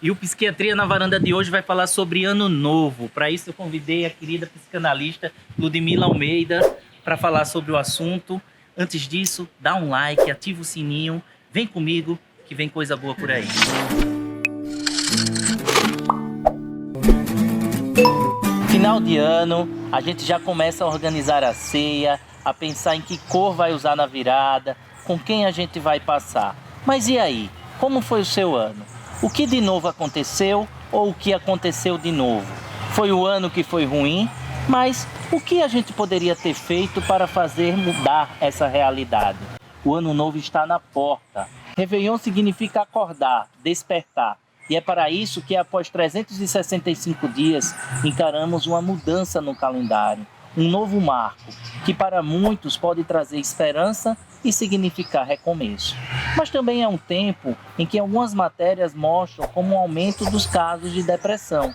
E o Psiquiatria na Varanda de hoje vai falar sobre Ano Novo. Para isso eu convidei a querida psicanalista Ludmila Almeida para falar sobre o assunto. Antes disso, dá um like, ativa o sininho, vem comigo que vem coisa boa por aí. Final de ano, a gente já começa a organizar a ceia, a pensar em que cor vai usar na virada, com quem a gente vai passar. Mas e aí? Como foi o seu ano? O que de novo aconteceu ou o que aconteceu de novo? Foi o ano que foi ruim, mas o que a gente poderia ter feito para fazer mudar essa realidade? O ano novo está na porta. Réveillon significa acordar, despertar. E é para isso que após 365 dias encaramos uma mudança no calendário, um novo marco, que para muitos pode trazer esperança e significar recomeço. Mas também é um tempo em que algumas matérias mostram como um aumento dos casos de depressão.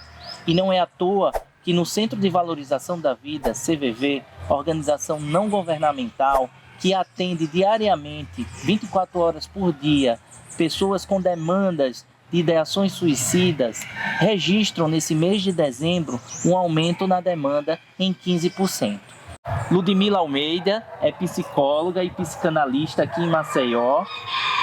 E não é à toa que no Centro de Valorização da Vida, CVV, organização não governamental, que atende diariamente, 24 horas por dia, pessoas com demandas de ideações suicidas, registram nesse mês de dezembro um aumento na demanda em 15%. Ludmila Almeida é psicóloga e psicanalista aqui em Maceió.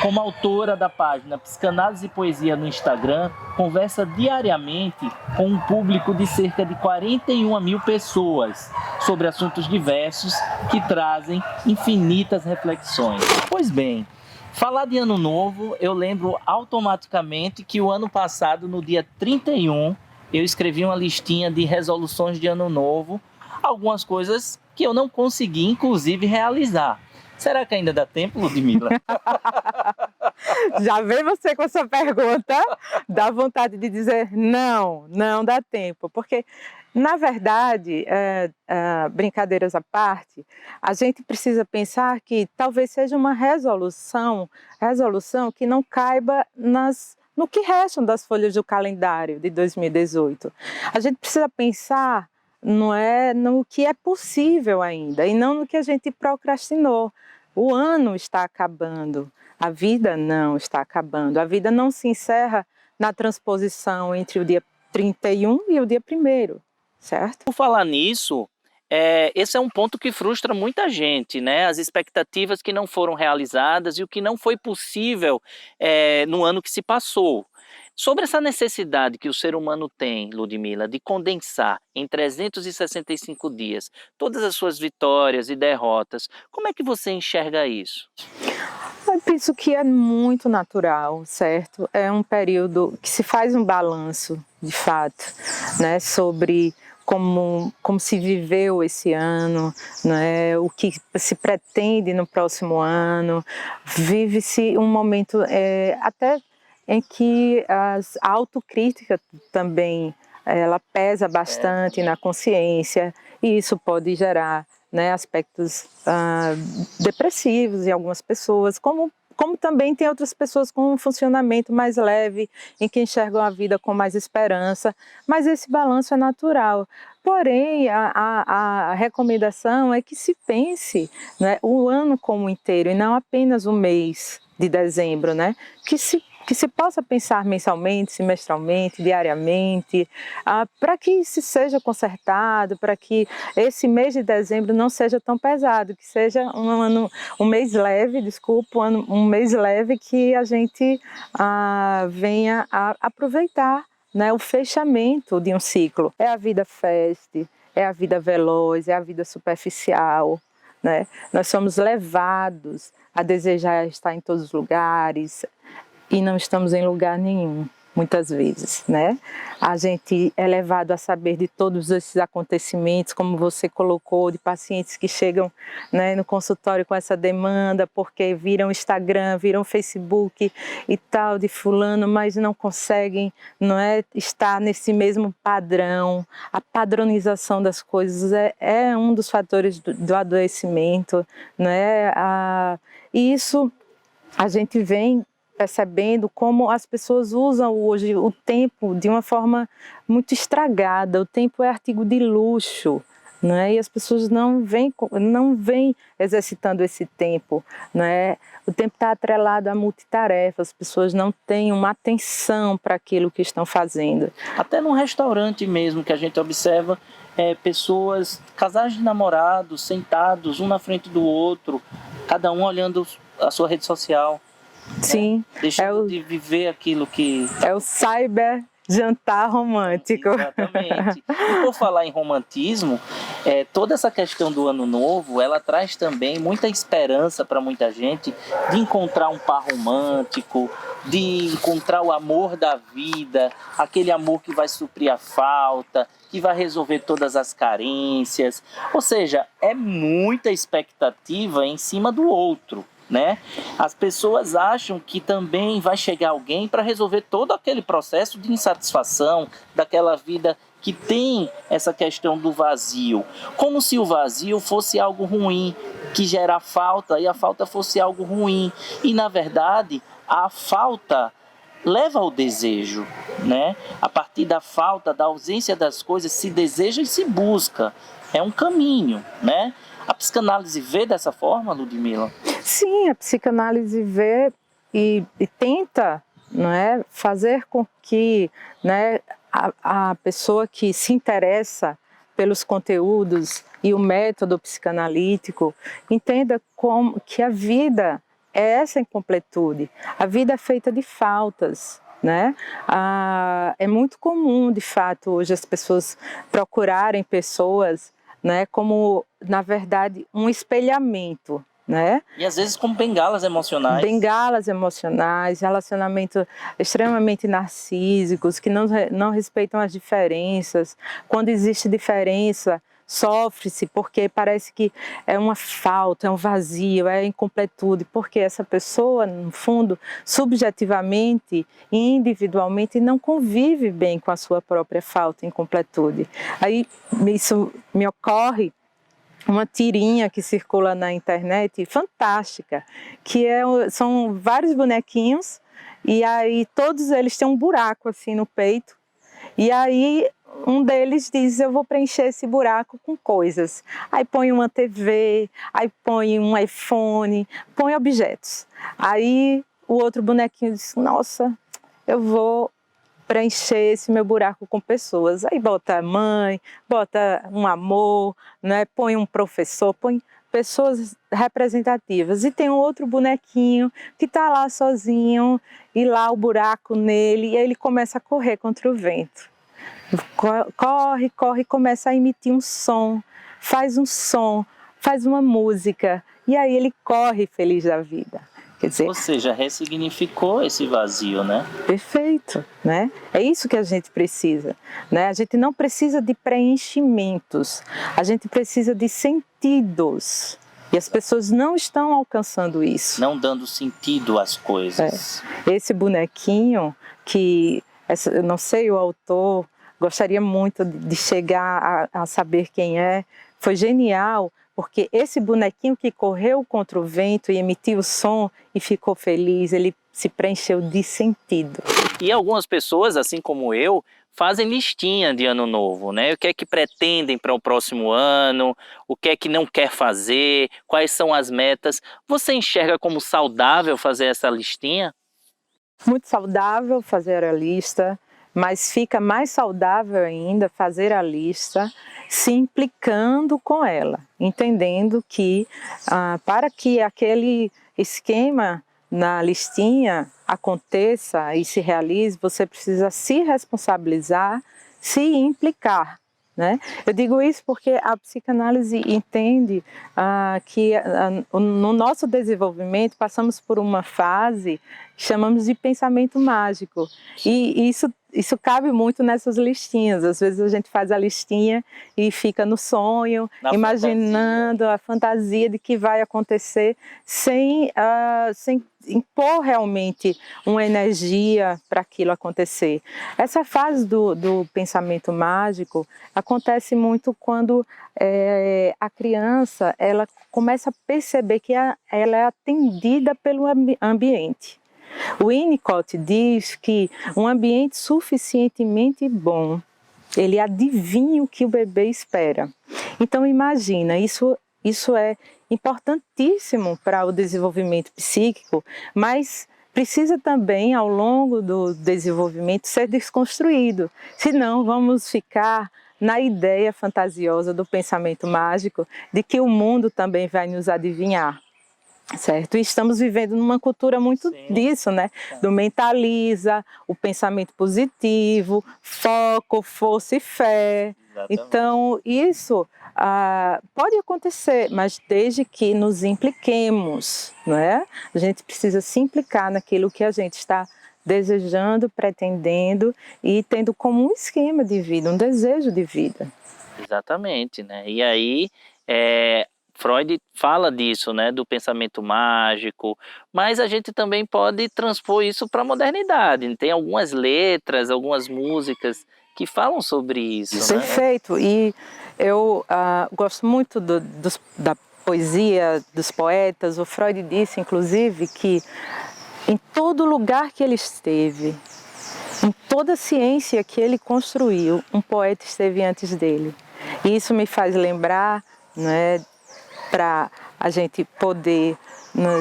Como autora da página Psicanálise e Poesia no Instagram, conversa diariamente com um público de cerca de 41 mil pessoas sobre assuntos diversos que trazem infinitas reflexões. Pois bem, falar de Ano Novo, eu lembro automaticamente que o ano passado, no dia 31, eu escrevi uma listinha de resoluções de Ano Novo, algumas coisas que eu não consegui, inclusive, realizar. Será que ainda dá tempo, Ludmila? Já vem você com essa pergunta, dá vontade de dizer não, não dá tempo, porque na verdade, brincadeiras à parte, a gente precisa pensar que talvez seja uma resolução que não caiba no que restam das folhas do calendário de 2018. A gente precisa pensar no que é possível ainda e não no que a gente procrastinou. O ano está acabando, a vida não está acabando, a vida não se encerra na transposição entre o dia 31 e o dia 1º, certo? Por falar nisso, esse é um ponto que frustra muita gente, né? As expectativas que não foram realizadas e o que não foi possível no ano que se passou. Sobre essa necessidade que o ser humano tem, Ludmila, de condensar em 365 dias todas as suas vitórias e derrotas, como é que você enxerga isso? Eu penso que é muito natural, certo? É um período que se faz um balanço, de fato, né, sobre como se viveu esse ano, né, o que se pretende no próximo ano. Vive-se um momento até em que a autocrítica também ela pesa bastante na consciência e isso pode gerar, né, aspectos depressivos em algumas pessoas, como também tem outras pessoas com um funcionamento mais leve, em que enxergam a vida com mais esperança, mas esse balanço é natural. Porém, a recomendação é que se pense, né, o ano como inteiro e não apenas o mês de dezembro, né, que se possa pensar mensalmente, semestralmente, diariamente, para que isso seja consertado, para que esse mês de dezembro não seja tão pesado, que seja um mês leve, um mês leve que a gente venha a aproveitar, né, o fechamento de um ciclo. É a vida feste, é a vida veloz, é a vida superficial, né? Nós somos levados a desejar estar em todos os lugares, e não estamos em lugar nenhum, muitas vezes, né? A gente é levado a saber de todos esses acontecimentos, como você colocou, de pacientes que chegam, né, no consultório com essa demanda, porque viram Instagram, viram Facebook e tal, de fulano, mas não conseguem, não é, estar nesse mesmo padrão. A padronização das coisas é um dos fatores do adoecimento, né? E isso a gente vem percebendo como as pessoas usam hoje o tempo de uma forma muito estragada. O tempo é artigo de luxo, né? E as pessoas não vêm exercitando esse tempo, né? O tempo está atrelado a multitarefas, as pessoas não têm uma atenção para aquilo que estão fazendo. Até num restaurante mesmo que a gente observa pessoas, casais de namorados, sentados um na frente do outro, cada um olhando a sua rede social. Sim. Né? Deixando de viver aquilo que... É o cyber jantar romântico. Exatamente. E por falar em romantismo, toda essa questão do Ano Novo, ela traz também muita esperança para muita gente de encontrar um par romântico, de encontrar o amor da vida, aquele amor que vai suprir a falta, que vai resolver todas as carências. Ou seja, é muita expectativa em cima do outro. Né? As pessoas acham que também vai chegar alguém para resolver todo aquele processo de insatisfação, daquela vida que tem essa questão do vazio. Como se o vazio fosse algo ruim, que gera falta e a falta fosse algo ruim. E na verdade, a falta leva ao desejo, né? A partir da falta, da ausência das coisas, se deseja e se busca. É um caminho, né? A psicanálise vê dessa forma, Ludmila? Sim, a psicanálise vê e tenta, não é, fazer com que, né, a pessoa que se interessa pelos conteúdos e o método psicanalítico entenda que a vida é essa incompletude. A vida é feita de faltas. Né? É muito comum, de fato, hoje as pessoas procurarem pessoas, né, como, na verdade, um espelhamento. Né? E às vezes como bengalas emocionais. Bengalas emocionais, relacionamentos extremamente narcísicos, que não respeitam as diferenças. Quando existe diferença, sofre-se porque parece que é uma falta, é um vazio, é incompletude, porque essa pessoa, no fundo, subjetivamente e individualmente não convive bem com a sua própria falta e incompletude. Aí isso me ocorre uma tirinha que circula na internet, fantástica, que são vários bonequinhos e aí todos eles têm um buraco assim no peito e aí um deles diz, eu vou preencher esse buraco com coisas. Aí põe uma TV, aí põe um iPhone, põe objetos. Aí o outro bonequinho diz, nossa, eu vou preencher esse meu buraco com pessoas. Aí bota mãe, bota um amor, né? Põe um professor, põe pessoas representativas. E tem um outro bonequinho que está lá sozinho e lá o buraco nele e aí ele começa a correr contra o vento. Corre, corre, começa a emitir um som, faz uma música e aí ele corre feliz da vida. Quer dizer, ou seja, ressignificou esse vazio, né? Perfeito, né? É isso que a gente precisa, né? A gente não precisa de preenchimentos, a gente precisa de sentidos. E as pessoas não estão alcançando isso. Não dando sentido às coisas. Esse bonequinho que, eu não sei o autor, gostaria muito de chegar a saber quem é, foi genial, porque esse bonequinho que correu contra o vento e emitiu o som e ficou feliz, ele se preencheu de sentido. E algumas pessoas, assim como eu, fazem listinha de ano novo, né? O que é que pretendem para o próximo ano, o que é que não quer fazer, quais são as metas. Você enxerga como saudável fazer essa listinha? Muito saudável fazer a lista, mas fica mais saudável ainda fazer a lista se implicando com ela, entendendo que para que aquele esquema na listinha aconteça e se realize, você precisa se responsabilizar, se implicar. Né? Eu digo isso porque a psicanálise entende que no nosso desenvolvimento passamos por uma fase que chamamos de pensamento mágico. E isso cabe muito nessas listinhas. Às vezes a gente faz a listinha e fica no sonho, imaginando a fantasia de que vai acontecer sem impor realmente uma energia para aquilo acontecer. Essa fase do pensamento mágico acontece muito quando a criança ela começa a perceber que ela é atendida pelo ambiente. O Winnicott diz que um ambiente suficientemente bom Ele adivinha o que o bebê espera. Então imagina, isso é importantíssimo para o desenvolvimento psíquico, mas precisa também, ao longo do desenvolvimento, ser desconstruído. Senão vamos ficar na ideia fantasiosa do pensamento mágico de que o mundo também vai nos adivinhar. Certo? E estamos vivendo numa cultura muito disso, né? Do mentaliza, o pensamento positivo, foco, força e fé. Exatamente. Então, isso pode acontecer, mas desde que nos impliquemos, não é? A gente precisa se implicar naquilo que a gente está desejando, pretendendo e tendo como um esquema de vida, um desejo de vida. Exatamente, né? E aí, Freud fala disso, né, do pensamento mágico, mas a gente também pode transpor isso para a modernidade. Tem algumas letras, algumas músicas que falam sobre isso, né? Perfeito. E eu gosto muito da poesia, dos poetas. O Freud disse, inclusive, que em todo lugar que ele esteve, em toda ciência que ele construiu, um poeta esteve antes dele. E isso me faz lembrar, né, para a gente poder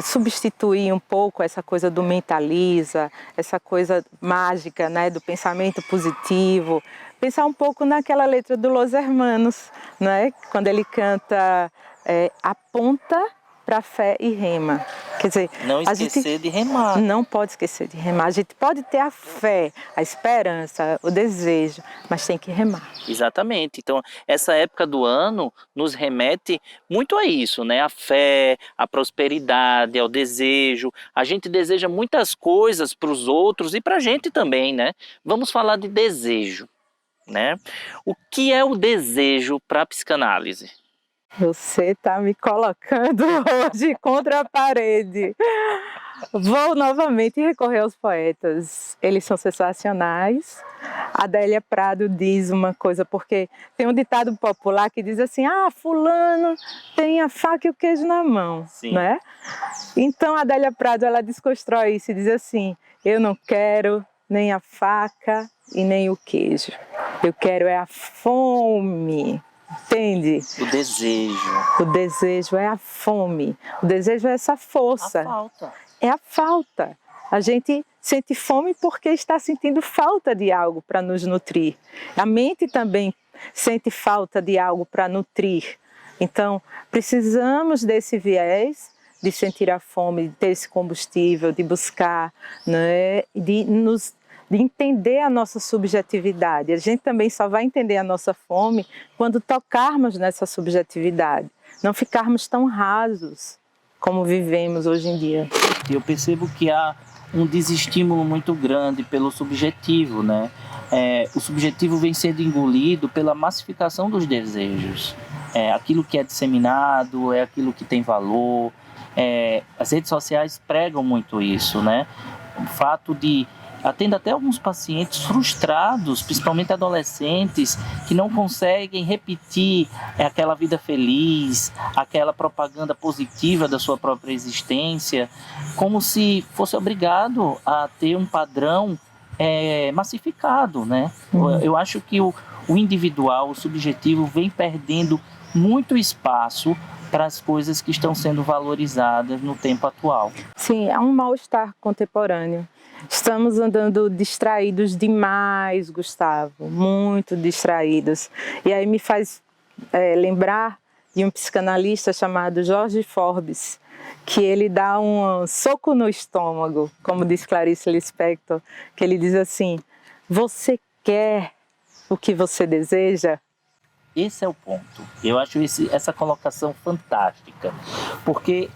substituir um pouco essa coisa do mentaliza, essa coisa mágica, né, do pensamento positivo, pensar um pouco naquela letra do Los Hermanos, né, quando ele canta aponta para a fé e rema. Quer dizer, não esquecer de remar. Não pode esquecer de remar. A gente pode ter a fé, a esperança, o desejo, mas tem que remar. Exatamente. Então, essa época do ano nos remete muito a isso, né? A fé, a prosperidade, ao desejo. A gente deseja muitas coisas para os outros e para a gente também, né? Vamos falar de desejo, né? O que é o desejo para a psicanálise? Você está me colocando hoje contra a parede. Vou novamente recorrer aos poetas. Eles são sensacionais. Adélia Prado diz uma coisa, porque tem um ditado popular que diz assim: fulano tem a faca e o queijo na mão. Sim. Né? Então a Adélia Prado, ela desconstrói isso e diz assim: eu não quero nem a faca e nem o queijo. Eu quero é a fome. Entende? O desejo. O desejo é a fome. O desejo é essa força. A falta. É a falta. A gente sente fome porque está sentindo falta de algo para nos nutrir. A mente também sente falta de algo para nutrir. Então, precisamos desse viés de sentir a fome, de ter esse combustível, de buscar, né? de entender a nossa subjetividade. A gente também só vai entender a nossa fome quando tocarmos nessa subjetividade, não ficarmos tão rasos como vivemos hoje em dia. Eu percebo que há um desestímulo muito grande pelo subjetivo, né? O subjetivo vem sendo engolido pela massificação dos desejos. Aquilo que é disseminado, é aquilo que tem valor. As redes sociais pregam muito isso, né? O fato de atendo até alguns pacientes frustrados, principalmente adolescentes, que não conseguem repetir aquela vida feliz, aquela propaganda positiva da sua própria existência, como se fosse obrigado a ter um padrão massificado, né? Eu acho que o individual, o subjetivo, vem perdendo muito espaço para as coisas que estão sendo valorizadas no tempo atual. Sim, é um mal-estar contemporâneo. Estamos andando distraídos demais, Gustavo, muito distraídos. E aí me faz lembrar de um psicanalista chamado Jorge Forbes, que ele dá um soco no estômago, como diz Clarice Lispector, que ele diz assim: você quer o que você deseja? Esse é o ponto. Eu acho essa colocação fantástica, porque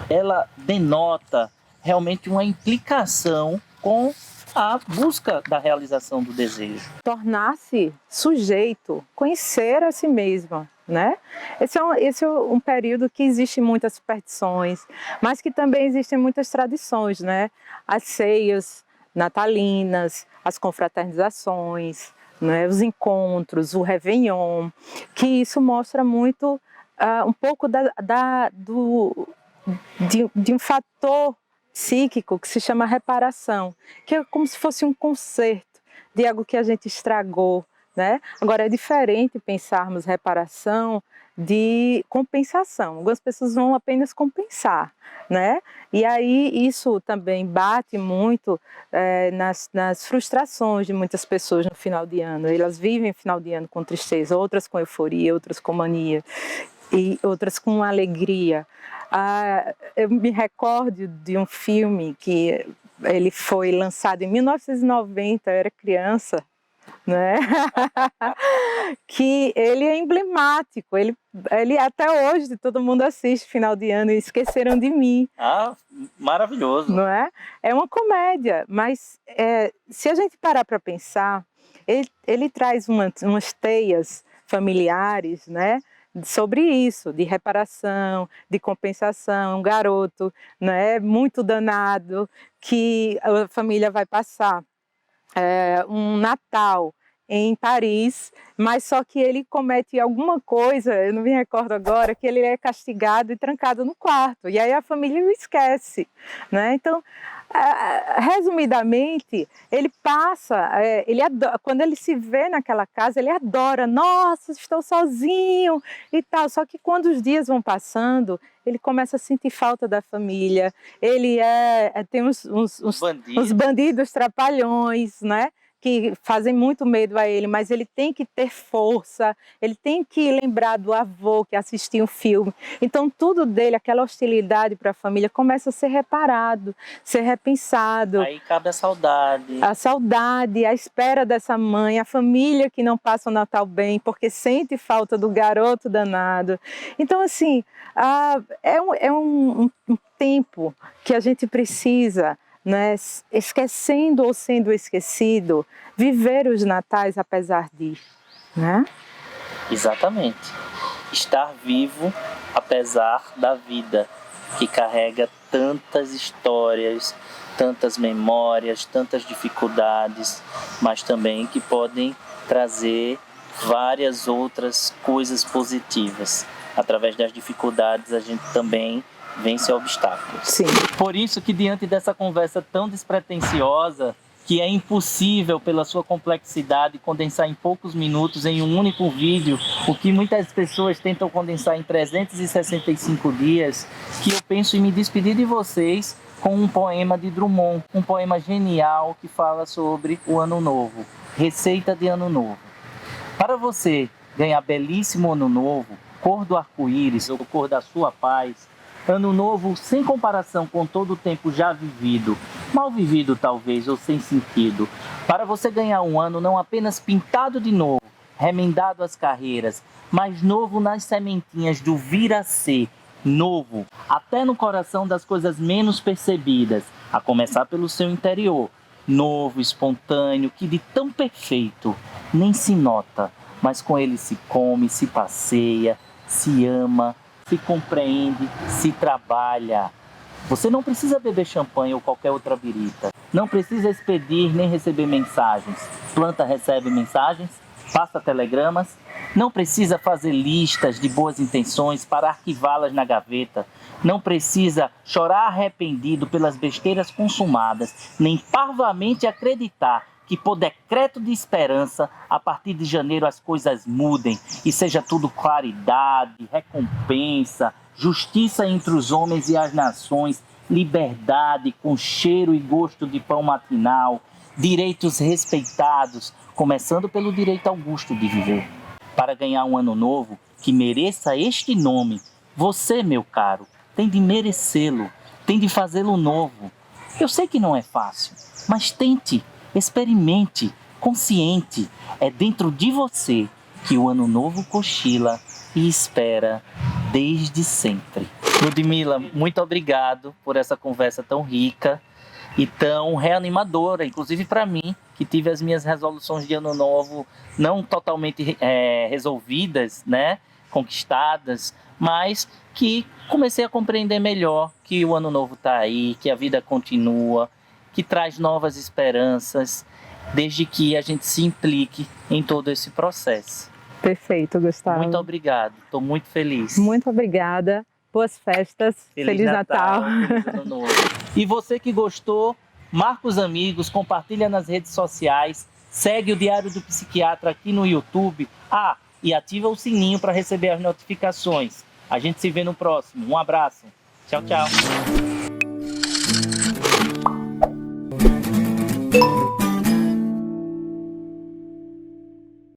ela denota realmente uma implicação com a busca da realização do desejo. Tornar-se sujeito, conhecer a si mesmo, né? Esse é um período que existem muitas superstições, mas que também existem muitas tradições, né? As ceias natalinas, as confraternizações, né? Os encontros, o Réveillon, que isso mostra muito um pouco de um fator psíquico que se chama reparação, que é como se fosse um conserto de algo que a gente estragou, né? Agora, é diferente pensarmos reparação de compensação. Algumas pessoas vão apenas compensar, né? E aí isso também bate muito nas frustrações de muitas pessoas no final de ano. Elas vivem o final de ano com tristeza, outras com euforia, outras com mania e outras com alegria. Eu me recordo de um filme que ele foi lançado em 1990, eu era criança, né? Que ele é emblemático, ele até hoje todo mundo assiste final de ano e Esqueceram de Mim. Ah, maravilhoso. Não é? É uma comédia, mas se a gente parar para pensar, ele traz umas teias familiares, né? Sobre isso, de reparação, de compensação, um garoto, né, muito danado, que a família vai passar um Natal em Paris, mas só que ele comete alguma coisa, eu não me recordo agora, que ele é castigado e trancado no quarto, e aí a família o esquece, né? Então, resumidamente, ele passa, quando ele se vê naquela casa, ele adora, nossa, estou sozinho e tal, só que quando os dias vão passando, ele começa a sentir falta da família, ele tem uns bandidos trapalhões, né? Que fazem muito medo a ele, mas ele tem que ter força, ele tem que lembrar do avô que assistia o filme. Então tudo dele, aquela hostilidade para a família, começa a ser reparado, ser repensado. Aí cabe a saudade. A saudade, a espera dessa mãe, a família que não passa o Natal bem porque sente falta do garoto danado. Então assim, é um tempo que a gente precisa, né, esquecendo ou sendo esquecido, viver os natais apesar de, né? Exatamente. Estar vivo apesar da vida, que carrega tantas histórias, tantas memórias, tantas dificuldades, mas também que podem trazer várias outras coisas positivas. Através das dificuldades a gente também vence obstáculos. Sim. Por isso que diante dessa conversa tão despretensiosa, que é impossível pela sua complexidade condensar em poucos minutos em um único vídeo, o que muitas pessoas tentam condensar em 365 dias, que eu penso em me despedir de vocês com um poema de Drummond, um poema genial que fala sobre o Ano Novo, receita de Ano Novo. Para você ganhar belíssimo Ano Novo, cor do arco-íris ou cor da sua paz, Ano Novo sem comparação com todo o tempo já vivido, mal vivido talvez ou sem sentido, para você ganhar um ano não apenas pintado de novo, remendado as carreiras, mas novo nas sementinhas do vir a ser, novo, até no coração das coisas menos percebidas, a começar pelo seu interior, novo, espontâneo, que de tão perfeito nem se nota, mas com ele se come, se passeia, se ama, se compreende, se trabalha. Você não precisa beber champanhe ou qualquer outra birita. Não precisa expedir nem receber mensagens. Planta recebe mensagens, passa telegramas. Não precisa fazer listas de boas intenções para arquivá-las na gaveta. Não precisa chorar arrependido pelas besteiras consumadas, nem parvamente acreditar que por decreto de esperança, a partir de janeiro as coisas mudem e seja tudo claridade, recompensa, justiça entre os homens e as nações, liberdade com cheiro e gosto de pão matinal, direitos respeitados, começando pelo direito augusto de viver. Para ganhar um ano novo que mereça este nome, você, meu caro, tem de merecê-lo, tem de fazê-lo novo. Eu sei que não é fácil, mas tente. Experimente, consciente, é dentro de você que o Ano Novo cochila e espera desde sempre. Ludmila, muito obrigado por essa conversa tão rica e tão reanimadora, inclusive para mim, que tive as minhas resoluções de Ano Novo não totalmente resolvidas, né, conquistadas, mas que comecei a compreender melhor que o Ano Novo está aí, que a vida continua, que traz novas esperanças, desde que a gente se implique em todo esse processo. Perfeito, Gustavo. Muito obrigado, estou muito feliz. Muito obrigada, boas festas, Feliz Natal. Feliz Ano Novo. E você que gostou, marca os amigos, compartilha nas redes sociais, Segue o Diário do Psiquiatra aqui no YouTube. E ativa o sininho para receber as notificações. A gente se vê no próximo. Um abraço. Tchau, tchau.